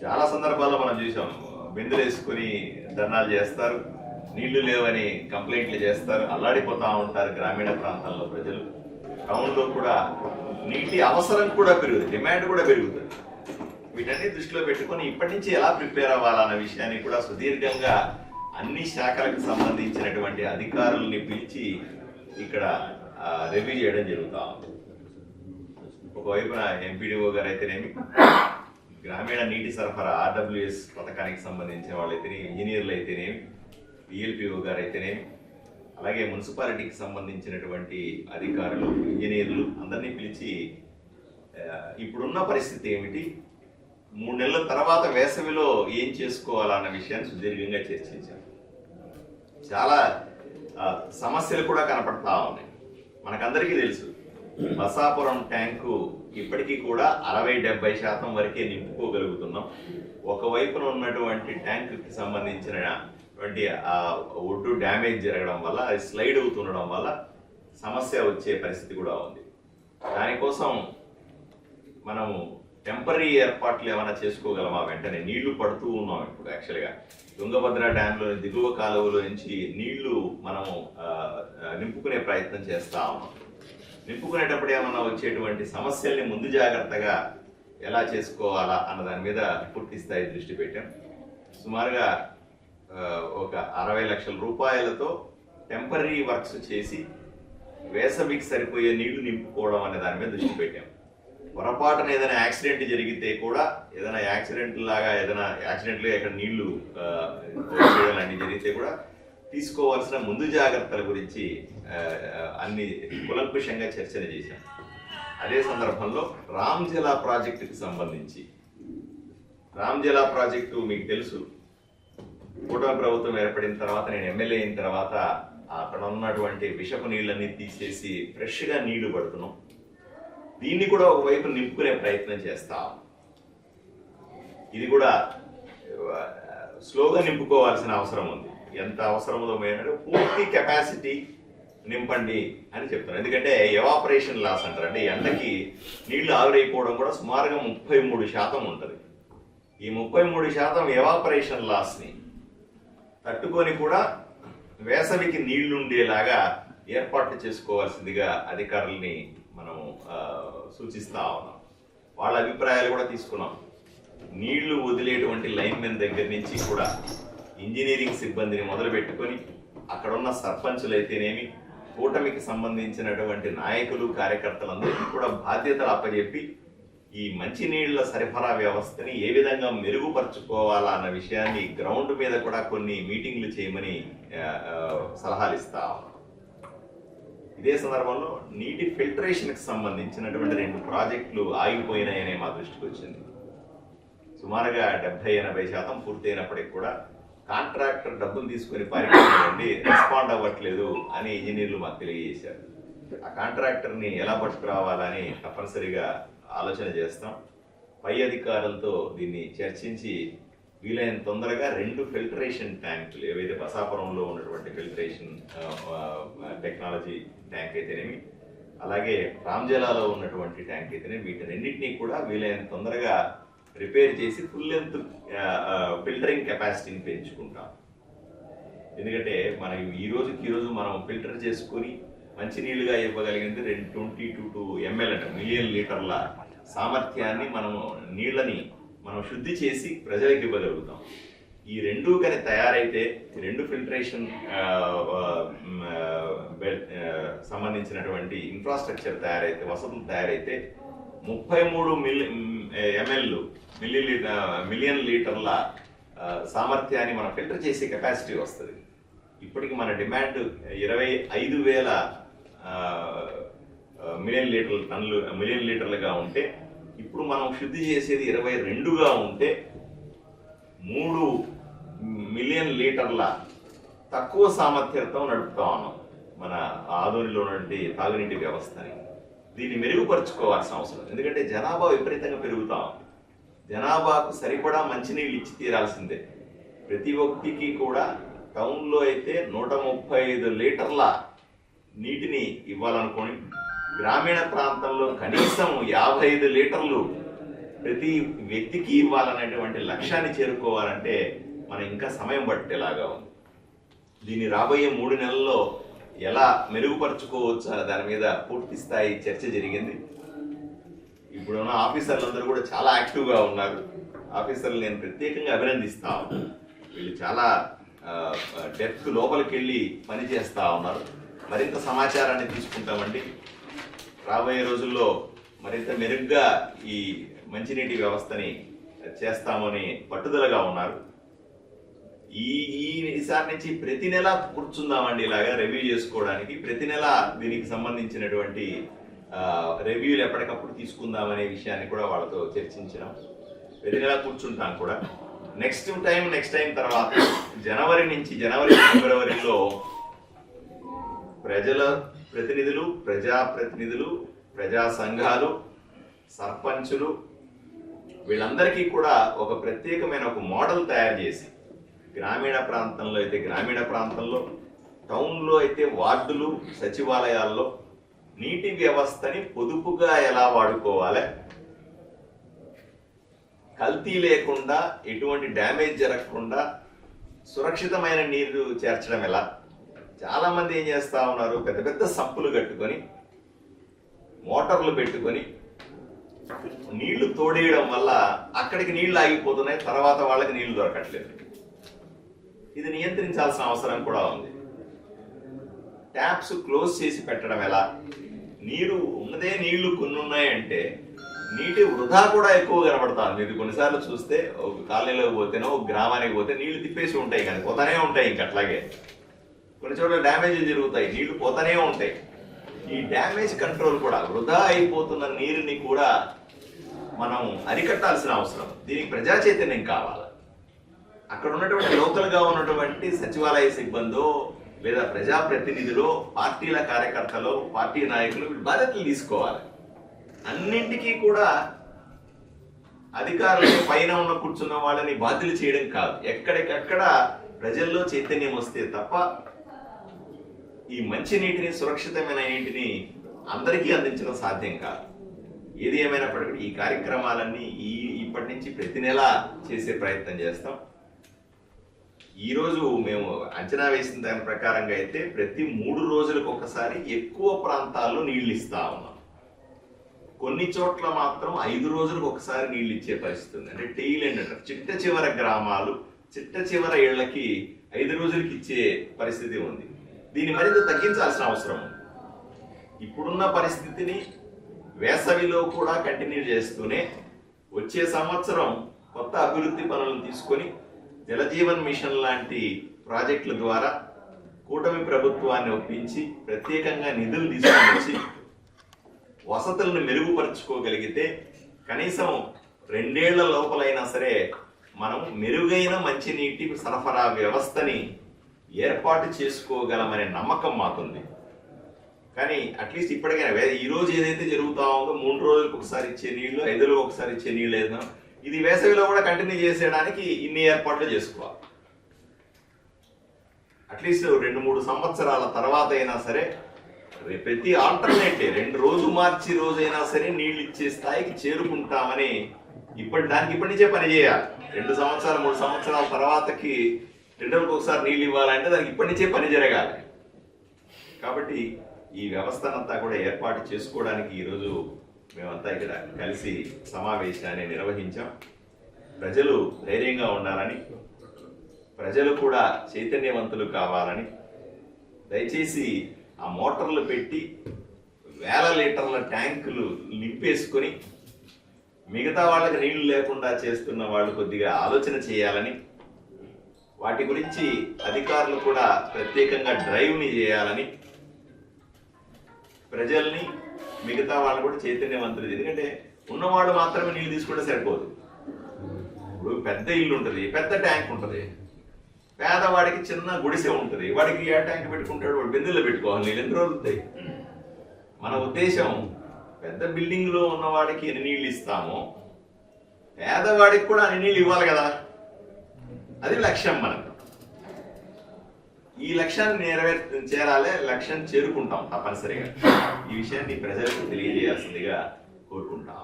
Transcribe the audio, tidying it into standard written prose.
చాలా సందర్భాల్లో మనం చూసాం. బిందెలు వేసుకుని ధర్నాలు చేస్తారు, నీళ్లు లేవని కంప్లైంట్లు చేస్తారు, అల్లాడిపోతూ ఉంటారు గ్రామీణ ప్రాంతాల్లో ప్రజలు. టౌన్లో కూడా నీటి అవసరం కూడా పెరుగుతుంది, డిమాండ్ కూడా పెరుగుతుంది. వీటన్ని దృష్టిలో పెట్టుకొని ఇప్పటి నుంచి ఎలా ప్రిపేర్ అవ్వాలన్న విషయాన్ని కూడా సుదీర్ఘంగా అన్ని శాఖలకు సంబంధించినటువంటి అధికారుల్ని పిలిచి ఇక్కడ రివ్యూ చేయడం జరుగుతూ ఉంది. ఒకవైపున ఎంపీడీఓ గారు అయితేనేమి, గ్రామీణ నీటి సరఫరా ఆర్డబ్ల్యూఎస్ పథకానికి సంబంధించిన వాళ్ళు అయితేనేమి, ఇంజనీర్లు అయితేనేమి, పిఎల్పిఓ గారు అయితేనేమి, అలాగే మున్సిపాలిటీకి సంబంధించినటువంటి అధికారులు, ఇంజనీర్లు అందరినీ పిలిచి ఇప్పుడున్న పరిస్థితి ఏమిటి, 3 నెలల తర్వాత వేసవిలో ఏం చేసుకోవాలన్న విషయాన్ని సుదీర్ఘంగా చర్చించారు. చాలా సమస్యలు కూడా కనపడతా ఉన్నాయి. మనకందరికీ తెలుసు, బసాపురం ట్యాంకు ఇప్పటికీ కూడా 60-70% వరకే నింపుకోగలుగుతున్నాం. ఒకవైపున ఉన్నటువంటి ట్యాంకుకి సంబంధించినటువంటి ఆ ఒడ్డు డ్యామేజ్ జరగడం వల్ల, అది స్లైడ్ అవుతుండడం వల్ల సమస్య వచ్చే పరిస్థితి కూడా ఉంది. దానికోసం మనము టెంపరీ ఏర్పాట్లు ఏమైనా చేసుకోగలమా? వెంటనే నీళ్లు పడుతూ ఉన్నాం. ఇప్పుడు యాక్చువల్గా తుంగభద్ర డ్యాంలో దిగువ కాలువలో నుంచి నీళ్లు మనము నింపుకునే ప్రయత్నం చేస్తా ఉన్నాం. నింపుకునేటప్పుడు ఏమన్నా వచ్చేటువంటి సమస్యల్ని ముందు జాగ్రత్తగా ఎలా చేసుకోవాలా అన్న దాని మీద పూర్తి స్థాయి దృష్టి పెట్టాం. సుమారుగా ఒక 60 లక్షల రూపాయలతో టెంపరీ వర్క్స్ చేసి వేసవికి సరిపోయే నీళ్లు నింపుకోవడం అనే దాని మీద దృష్టి పెట్టాం. పొరపాటున ఏదైనా యాక్సిడెంట్ జరిగితే కూడా, ఏదైనా యాక్సిడెంట్లు ఎక్కడ నీళ్లు లాంటివి జరిగితే కూడా తీసుకోవాల్సిన ముందు జాగ్రత్తల గురించి అన్ని కులంకుషంగా చర్చలు చేశాం. అదే సందర్భంలో రామ్జలా ప్రాజెక్టుకి సంబంధించి, రామ్జలా ప్రాజెక్టు మీకు తెలుసు, కూటమి ప్రభుత్వం ఏర్పడిన తర్వాత, నేను ఎమ్మెల్యే అయిన తర్వాత అక్కడ ఉన్నటువంటి విషపు నీళ్ళన్నీ తీసేసి ఫ్రెష్గా నీళ్లు పడుతున్నాం. దీన్ని కూడా ఒకవైపు నింపుకునే ప్రయత్నం చేస్తాం. ఇది కూడా స్లోగా నింపుకోవాల్సిన అవసరం ఉంది. ఎంత అవసరమో మేరకు పూర్తి కెపాసిటీ నింపండి అని చెప్తాను. ఎందుకంటే ఎవాపరేషన్ లాస్ అంటారు, అంటే ఎండకి నీళ్లు ఆవిరైపోవడం కూడా సుమారుగా 33% ఉంటుంది. ఈ 33% ఎవాపరేషన్ లాస్ని తట్టుకొని కూడా వేసవికి నీళ్లు ఉండేలాగా ఏర్పాట్లు చేసుకోవాల్సిందిగా అధికారుల్ని మనం సూచిస్తా ఉన్నాం. వాళ్ళ అభిప్రాయాలు కూడా తీసుకున్నాం. నీళ్లు వదిలేటువంటి లైన్మెన్ దగ్గర నుంచి కూడా ఇంజనీరింగ్ సిబ్బందిని మొదలు పెట్టుకొని అక్కడ ఉన్న సర్పంచులు అయితేనేమి, కూటమికి సంబంధించినటువంటి నాయకులు, కార్యకర్తలందరికీ కూడా బాధ్యతలు అప్పచెప్పి ఈ మంచినీళ్ల సరఫరా వ్యవస్థని ఏ విధంగా మెరుగుపరుచుకోవాలా అన్న విషయాన్ని గ్రౌండ్ మీద కూడా కొన్ని మీటింగ్లు చేయమని సలహాలు ఇస్తా. ఇదే సందర్భంలో నీటి ఫిల్టరేషన్కి సంబంధించినటువంటి 2 ప్రాజెక్టులు ఆగిపోయినాయనే మా దృష్టికి వచ్చింది. సుమారుగా 70-80% పూర్తయినప్పటికీ కూడా కాంట్రాక్టర్ డబ్బులు తీసుకుని పారిపోయిందండి, రెస్పాండ్ అవ్వట్లేదు అని ఇంజనీర్లు మాకు తెలియజేశారు. ఆ కాంట్రాక్టర్ని ఎలా పట్టుకురావాలని తప్పనిసరిగా ఆలోచన చేస్తాం. పై అధికారులతో దీన్ని చర్చించి వీలైన తొందరగా 2 ఫిల్టరేషన్ ట్యాంకులు, ఏవైతే బసాపురంలో ఉన్నటువంటి ఫిల్టరేషన్ టెక్నాలజీ ట్యాంక్ అయితేనేమి, అలాగే రామ్జలాలో ఉన్నటువంటి ట్యాంక్ అయితేనేమి, వీటి రెండింటినీ కూడా వీలైన తొందరగా రిపేర్ చేసి ఫుల్ లెంత్ ఫిల్టరింగ్ కెపాసిటీని పెంచుకుంటాం. ఎందుకంటే మనం ఈ రోజు మనం ఫిల్టర్ చేసుకొని మంచినీళ్ళుగా ఇవ్వగలిగింది 22 ml అంటే మిలియన్ లీటర్ల సామర్థ్యాన్ని నీళ్ళని మనం శుద్ధి చేసి ప్రజలకు ఇవ్వగలుగుతాం. ఈ 2 కానీ తయారైతే, 2 ఫిల్టరేషన్ సంబంధించినటువంటి ఇన్ఫ్రాస్ట్రక్చర్ తయారైతే, వసతులు తయారైతే 33 మిలియన్ లీటర్ల సామర్థ్యాన్ని మనం ఫిల్టర్ చేసే కెపాసిటీ వస్తుంది. ఇప్పటికి మన డిమాండ్ 25,000 మిలియన్ లీటర్లుగా ఉంటే, ఇప్పుడు మనం శుద్ధి చేసేది 22గా ఉంటే 3 మిలియన్ లీటర్ల తక్కువ సామర్థ్యంతో నడుపుతా ఉన్నాం మన ఆదోనిలో ఉన్నటువంటి తాగునీటి వ్యవస్థని. దీన్ని మెరుగుపరుచుకోవాల్సిన అవసరం, ఎందుకంటే జనాభా విపరీతంగా పెరుగుతాం. జనాభాకు సరిపడా మంచినీళ్ళు ఇచ్చి తీరాల్సిందే. ప్రతి ఒక్కరికి కూడా టౌన్లో అయితే 135 లీటర్ల నీటిని ఇవ్వాలనుకోని, గ్రామీణ ప్రాంతంలో కనీసం 55 లీటర్లు ప్రతి వ్యక్తికి ఇవ్వాలనేటువంటి లక్ష్యాన్ని చేరుకోవాలంటే మనం ఇంకా సమయం పట్టేలాగా ఉంది. దీన్ని రాబోయే 3 నెలల్లో ఎలా మెరుగుపరుచుకోవచ్చు అనే దాని మీద పూర్తి స్థాయి చర్చ జరిగింది. ఇప్పుడున్న ఆఫీసర్లందరూ కూడా చాలా యాక్టివ్గా ఉన్నారు. ఆఫీసర్లు నేను ప్రత్యేకంగా అభినందిస్తా ఉన్నాను. వీళ్ళు చాలా డెప్త్ లోపలికి వెళ్ళి పని చేస్తూ ఉన్నారు. మరింత సమాచారాన్ని తీసుకుంటామండి. రాబోయే రోజుల్లో మరింత మెరుగ్గా ఈ మంచినీటి వ్యవస్థని చేస్తామని పట్టుదలగా ఉన్నారు. ఈసారి నుంచి ప్రతి నెల కూర్చుందామండి, ఇలాగా రివ్యూ చేసుకోవడానికి. ప్రతి నెల దీనికి సంబంధించినటువంటి రివ్యూలు ఎప్పటికప్పుడు తీసుకుందామనే విషయాన్ని కూడా వాళ్ళతో చర్చించినాం. ప్రతి నెల కూర్చుంటాం కూడా. నెక్స్ట్ టైం తర్వాత జనవరి ఫిబ్రవరిలో ప్రజల ప్రతినిధులు, ప్రజాప్రతినిధులు, ప్రజా సంఘాలు, సర్పంచులు వీళ్ళందరికీ కూడా ఒక ప్రత్యేకమైన ఒక మోడల్ తయారు చేసి, గ్రామీణ ప్రాంతంలో అయితే గ్రామీణ ప్రాంతంలో, టౌన్లో అయితే వార్డులు, సచివాలయాల్లో నీటి వ్యవస్థని పొదుపుగా ఎలా వాడుకోవాలి, కల్తీ లేకుండా, ఎటువంటి డ్యామేజ్ జరగకుండా సురక్షితమైన నీరు చేర్చడం ఎలా. చాలా మంది ఏం చేస్తా ఉన్నారు, పెద్ద పెద్ద సంపులు కట్టుకొని మోటార్లు పెట్టుకొని నీళ్లు తోడేయడం వల్ల అక్కడికి నీళ్లు ఆగిపోతున్నాయి, తర్వాత వాళ్ళకి నీళ్లు దొరకట్లేదు. ఇది నియంత్రించాల్సిన అవసరం కూడా ఉంది. ట్యాప్స్ క్లోజ్ చేసి పెట్టడం ఎలా. నీరు ఉన్నదే నీళ్లు కొన్ని ఉన్నాయంటే నీటి వృధా కూడా ఎక్కువ కనబడతాను. మీరు కొన్నిసార్లు చూస్తే ఒక కాలనీలోకి పోతేనో ఒక గ్రామానికి పోతే నీళ్లు తిప్పేసి ఉంటాయి, కానీ పోతానే ఉంటాయి. ఇంకా అట్లాగే కొన్ని చోట్ల డ్యామేజ్ జరుగుతాయి, నీళ్లు పోతానే ఉంటాయి. ఈ డ్యామేజ్ కంట్రోల్ కూడా, వృధా అయిపోతున్న నీరుని కూడా మనం అరికట్టాల్సిన అవసరం. దీనికి ప్రజా చైతన్యం కావాలి. అక్కడ ఉన్నటువంటి లోకల్గా ఉన్నటువంటి సచివాలయ సిబ్బందో లేదా ప్రజాప్రతినిధులు, పార్టీల కార్యకర్తలు, పార్టీ నాయకులు బాధ్యతలు తీసుకోవాలి. అన్నింటికీ కూడా అధికారులు పైన ఉన్న కూర్చున్న వాళ్ళని బాధ్యులు చేయడం కాదు. ఎక్కడికక్కడ ప్రజల్లో చైతన్యం వస్తే తప్ప ఈ మంచి నీటిని, సురక్షితమైన నీటిని అందరికీ అందించడం సాధ్యం కాదు. ఏది ఏమైనప్పటికీ ఈ కార్యక్రమాలన్నీ ఇప్పటి నుంచి ప్రతి నెల చేసే ప్రయత్నం చేస్తాం. ఈరోజు మేము అంచనా వేసిన దాని ప్రకారంగా అయితే ప్రతి 3 రోజులకు ఒకసారి ఎక్కువ ప్రాంతాల్లో నీళ్లు ఇస్తా ఉన్నాం. కొన్ని చోట్ల మాత్రం 5 రోజులకు ఒకసారి నీళ్లు ఇచ్చే పరిస్థితి ఉంది. అంటే టెయిల్ ఎండ్ అంటారు, చిట్ట చివర గ్రామాలు, చిట్ట చివర ఇళ్లకి 5 రోజులకి ఇచ్చే పరిస్థితి ఉంది. దీన్ని మరింత తగ్గించాల్సిన అవసరం ఉంది. ఇప్పుడున్న పరిస్థితిని వేసవిలో కూడా కంటిన్యూ చేస్తూనే వచ్చే సంవత్సరం కొత్త అభివృద్ధి పనులను తీసుకొని జలజీవన్ మిషన్ లాంటి ప్రాజెక్టుల ద్వారా కూటమి ప్రభుత్వాన్ని ఒప్పించి ప్రత్యేకంగా నిధులు తీసుకొని వచ్చి వసతులను మెరుగుపరుచుకోగలిగితే కనీసం 2 ఏళ్ల లోపలైనా సరే మనం మెరుగైన మంచినీటి సరఫరా వ్యవస్థని ఏర్పాటు చేసుకోగలమనే నమ్మకం మాకుంది. కానీ అట్లీస్ట్ ఇప్పటికైనా ఈ రోజు ఏదైతే జరుగుతా ఉందో 3 రోజులకు ఒకసారి ఇచ్చే నీళ్లు, 5 రోజులకు ఒకసారి ఇచ్చే నీళ్ళు ఏదో ఇది వేసవిలో కూడా కంటిన్యూ చేసేయడానికి ఇన్ని ఏర్పాట్లు చేసుకోవాలి. అట్లీస్ట్ 2-3 సంవత్సరాల తర్వాత అయినా సరే ప్రతి ఆల్టర్నేటివ్ 2 రోజు మార్చి రోజైనా సరే నీళ్ళు ఇచ్చే స్థాయికి చేరుకుంటామని ఇప్పటి నుంచే పని చేయాలి. 2 సంవత్సరాలు 3 సంవత్సరాల తర్వాతకి 2 రోజులకు ఒకసారి నీళ్ళు ఇవ్వాలంటే దానికి ఇప్పటి నుంచే పని జరగాలి. కాబట్టి ఈ వ్యవస్థనంతా కూడా ఏర్పాటు చేసుకోవడానికి ఈరోజు మేమంతా ఇక్కడ కలిసి సమావేశాన్ని నిర్వహించాం. ప్రజలు ధైర్యంగా ఉండాలని, ప్రజలు కూడా చైతన్యవంతులు కావాలని, దయచేసి ఆ మోటార్లు పెట్టి 1000 లీటర్ల ట్యాంకులు నింపేసుకొని మిగతా వాళ్ళకి నీళ్లు లేకుండా చేస్తున్న వాళ్ళు కొద్దిగా ఆలోచన చేయాలని, వాటి గురించి అధికారులు కూడా ప్రత్యేకంగా డ్రైవ్ని చేయాలని, ప్రజల్ని మిగతా వాళ్ళు కూడా చైతన్యవంతులు. ఎందుకంటే ఉన్నవాళ్ళు మాత్రమే నీళ్ళు తీసుకుంటే సరిపోదు. ఇప్పుడు పెద్ద ఇల్లు ఉంటుంది, పెద్ద ట్యాంక్ ఉంటుంది, పేదవాడికి చిన్న గుడిసె ఉంటుంది, వాడికి ఏ ట్యాంక్ పెట్టుకుంటాడు, వాడు బిందెల్లో పెట్టుకోవాలి. నీళ్ళు ఎన్ని రోజులు ఉంటాయి? మన ఉద్దేశం పెద్ద బిల్డింగ్ లో ఉన్నవాడికి ఎన్ని నీళ్ళు ఇస్తామో పేదవాడికి కూడా అన్ని నీళ్ళు ఇవ్వాలి కదా. అది లక్ష్యం మనకు. ఈ లక్ష్యాన్ని చేరాలే, లక్ష్యం చేరుకుంటాం తప్పనిసరిగా. ఈ విషయాన్ని ప్రజలకు తెలియజేయాల్సిందిగా కోరుకుంటాం.